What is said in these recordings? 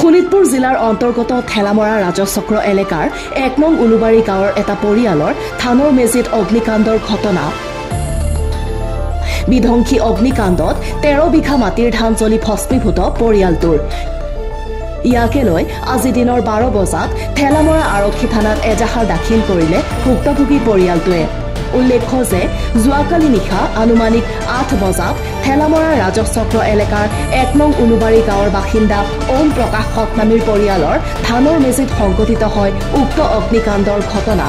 শোণিতপুৰ জিলাৰ অন্তৰ্গত ঠেলামৰা ৰাজচক্ৰ এলেকাৰ ১ নং উলুবাৰী গাঁৱৰ এটা পৰিয়ালৰ ধানৰ মেজিত অগ্নিকাণ্ডৰ ঘটনা। বিধ্বংসী অগ্নিকাণ্ডত ১৩ বিঘা মাটিৰ ধান জ্বলি ভস্মীভূত পৰিয়ালটোৰ। ইয়াকে লৈ আজি দিনৰ ১২ বজাত ঠেলামৰা আৰক্ষী থানাত এজাহাৰ দাখিল কৰিলে ভুক্তভোগী পৰিয়ালটোৱে। উল্লেখ্য যে যোৱাকালি নিশা আনুমানিক ৮ বজাত ঠেলামৰা ৰাজচক্ৰ এলেকাৰ ১ নং উলুবাৰী গাঁৱৰ বাসিন্দা ওম প্ৰকাশ সতনামীৰ পৰিয়ালৰ ধানৰ মেজিত সংঘটিত হয় উক্ত অগ্নিকাণ্ডৰ ঘটনা।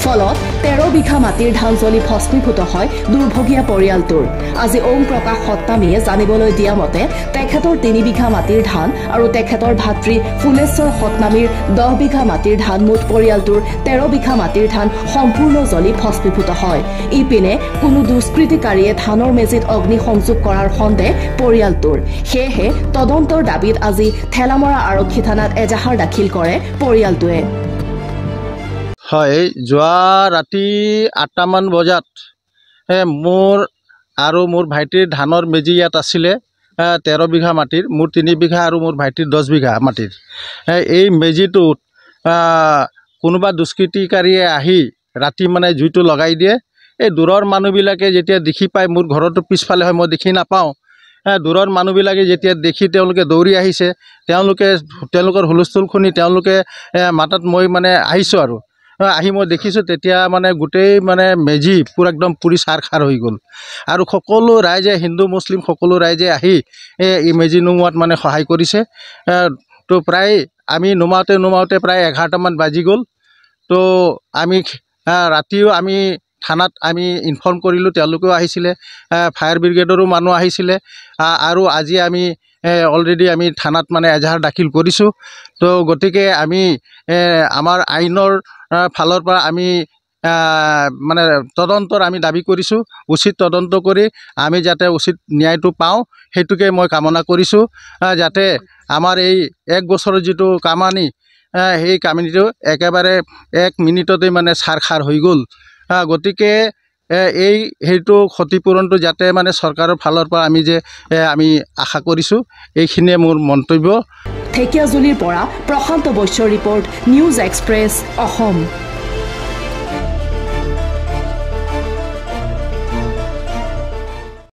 ফলত ১৩ বিঘা মাটিৰ ধান জ্বলি ভস্মীভূত হয় দুৰ্ভগীয়া পৰিয়ালটোৰ। আজি ওম প্ৰকাশ সতনামীয়ে জানিবলৈ দিয়া মতে তেখেতৰ ৩ বিঘা মাটিৰ ধান আৰু তেখেতৰ ভাতৃ ফুলেশ্বৰ সতনামীৰ ১০ বিঘা মাটিৰ ধান মুঠ পৰিয়ালটোৰ ১৩ বিঘা মাটিৰ ধান সম্পূৰ্ণ জ্বলি ভস্মীভূত হয়। ইপিনে কোনো দুষ্কৃতিকাৰীয়ে ধানৰ মেজিত অগ্নি সংযোগ কৰাৰ সন্দেহ পৰিয়ালটোৰ। সেয়েহে তদন্তৰ দাবীত আজি ঠেলামৰা আৰক্ষী থানাত এজাহাৰ দাখিল কৰে পৰিয়ালটোৱে। হয়, যোৱা ৰাতি ৮টামান বজাত মোৰ আৰু মোৰ ভাইটিৰ ধানৰ মেজি ইয়াত আছিলে ১৩ বিঘা মাটিৰ, মোৰ ৩ বিঘা আৰু মোৰ ভাইটিৰ ১০ বিঘা মাটিৰ। এই মেজিটোত কোনোবা দুষ্কৃতিকাৰীয়ে আহি ৰাতি মানে জুইটো লগাই দিয়ে। এই দূৰৰ মানুহবিলাকে যেতিয়া দেখি পায়, মোৰ ঘৰতো পিছফালে হয়, মই দেখি নাপাওঁ। দূৰৰ মানুহবিলাকে যেতিয়া দেখি তেওঁলোকে দৌৰি আহিছে, তেওঁলোকৰ হুলস্থুল শুনি তেওঁলোকে মাতাত মই মানে আহিছোঁ আৰু আহি মই দেখিছোঁ তেতিয়া মানে গোটেই মানে মেজি পূৰা একদম পুৰি চাৰখাৰ হৈ গ'ল। আৰু সকলো ৰাইজে, হিন্দু মুছলিম সকলো ৰাইজে আহি এই মেজি নুমুৱাত মানে সহায় কৰিছে। তো প্ৰায় আমি নুমাওঁতে প্ৰায় ১১টামান বাজি গ'ল। তো আমি ৰাতিও আমি থানাত আমি ইনফৰ্ম কৰিলোঁ, তেওঁলোকেও আহিছিলে, ফায়াৰ ব্ৰিগেডৰো মানুহ আহিছিলে। আৰু আজি আমি অলৰেডি আমি থানাত মানে এজাহাৰ দাখিল কৰিছোঁ। তো গতিকে আমি আমাৰ আইনৰ ফালৰ পৰা আমি মানে তদন্তৰ আমি দাবী কৰিছোঁ। উচিত তদন্ত কৰি আমি যাতে উচিত ন্যায়টো পাওঁ, সেইটোকে মই কামনা কৰিছোঁ। যাতে আমাৰ এই ১ বছৰৰ যিটো কামানি, সেই কামানিটো একেবাৰে ১ মিনিটতে মানে চাৰখাৰ হৈ গ'ল। গতিকে সেইটো ক্ষতিপূৰণটো যাতে মানে চৰকাৰৰ ফালৰ পৰা আমি আশা কৰিছোঁ। এইখিনিয়ে মোৰ মন্তব্য। ঢেকিয়াজুলিৰ পৰা প্ৰশান্ত বৈশ্যৰ ৰিপৰ্ট, নিউজ এক্সপ্ৰেছ অসম।